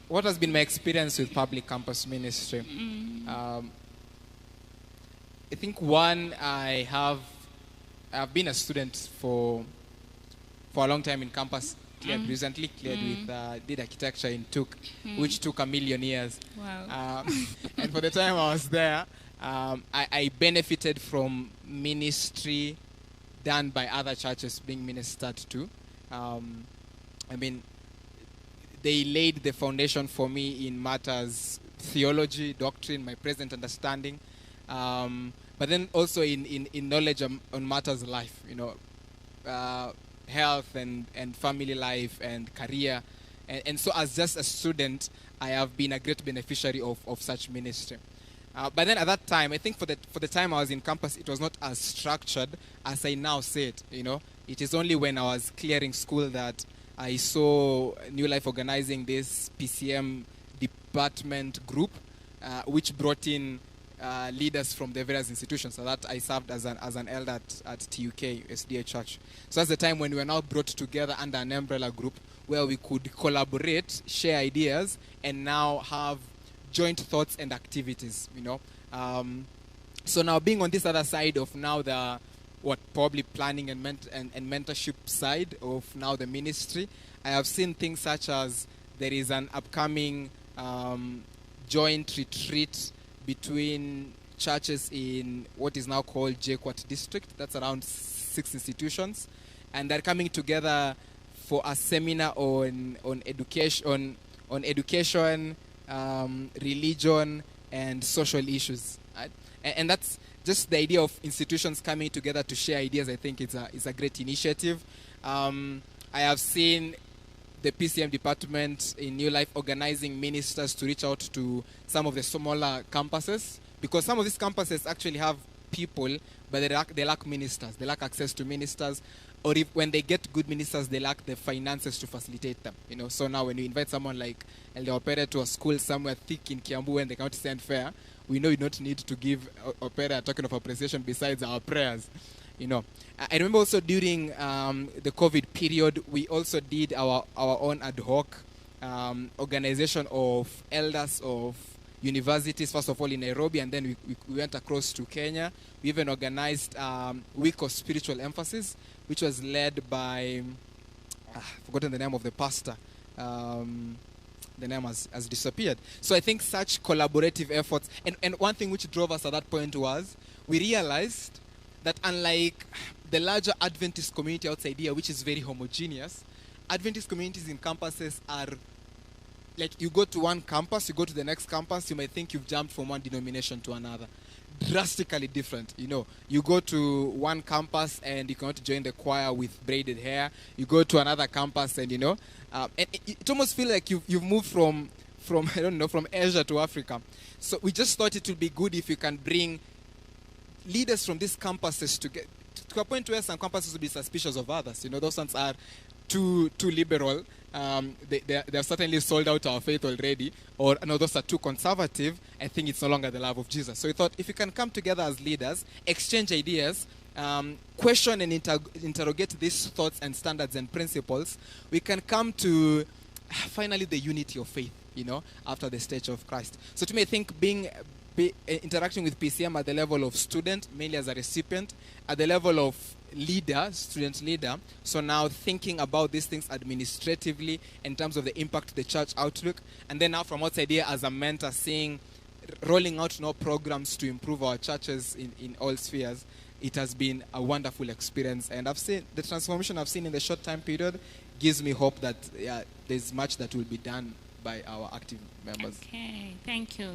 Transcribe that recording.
What has been my experience with public campus ministry? I think one, I've been a student for a long time in campus. Recently cleared with did architecture in which took 1 million years. Wow. And for the time I was there, I benefited from ministry done by other churches being ministered to. I mean, they laid the foundation for me in matters theology, doctrine, my present understanding, but then also in knowledge on matters life, health and family life and career. And so as just a student, I have been a great beneficiary of such ministry. But then at that time, I think for the time I was in campus, it was not as structured as I now see it. It is only when I was clearing school that I saw Newlife organizing this PCM department group, which brought in leaders from the various institutions. So that I served as an elder at TUK SDA Church. So that's the time when we were now brought together under an umbrella group where we could collaborate, share ideas, and now have joint thoughts and activities. So now being on this other side of now the probably planning and mentorship side of now the ministry, I have seen things such as there is an upcoming joint retreat between churches in what is now called JKUAT district. That's around 6 institutions, and they're coming together for a seminar on education, religion, and social issues. Right? And that's just the idea of institutions coming together to share ideas. I think it's a great initiative. I have seen the PCM department in Newlife organizing ministers to reach out to some of the smaller campuses, because some of these campuses actually have people, but they lack ministers. They lack access to ministers, or when they get good ministers, they lack the finances to facilitate them. So now when you invite someone like Elder Opera to a school somewhere thick in Kiambu and they cannot send fare, we know you don't need to give Opera a token of appreciation besides our prayers. I remember also during the COVID period, we also did our own ad hoc organization of elders of universities, first of all in Nairobi, and then we went across to Kenya. We even organized Week of Spiritual Emphasis, which was led by, I've forgotten the name of the pastor. The name has disappeared. So I think such collaborative efforts, and one thing which drove us at that point was we realized that unlike the larger Adventist community outside here, which is very homogeneous, Adventist communities in campuses are like, you go to one campus, you go to the next campus, you might think you've jumped from one denomination to another. Drastically different. You go to one campus and you cannot join the choir with braided hair. You go to another campus and and it almost feels like you've moved from I don't know, from Asia to Africa. So we just thought it would be good if you can bring leaders from these campuses to a point where some campuses will be suspicious of others. Those ones are too liberal. They have certainly sold out our faith already. Or no, those are too conservative. I think it's no longer the love of Jesus. So we thought if you can come together as leaders, exchange ideas, question and interrogate these thoughts and standards and principles, we can come to finally the unity of faith, after the stage of Christ. So to me, I think interacting with PCM at the level of student, mainly as a recipient, at the level of student leader, so now thinking about these things administratively in terms of the impact, the church outlook, and then now from outside here as a mentor, rolling out programs to improve our churches in all spheres. It has been a wonderful experience, and I've seen the transformation I've seen in the short time period gives me hope that there's much that will be done by our active members. Okay, thank you.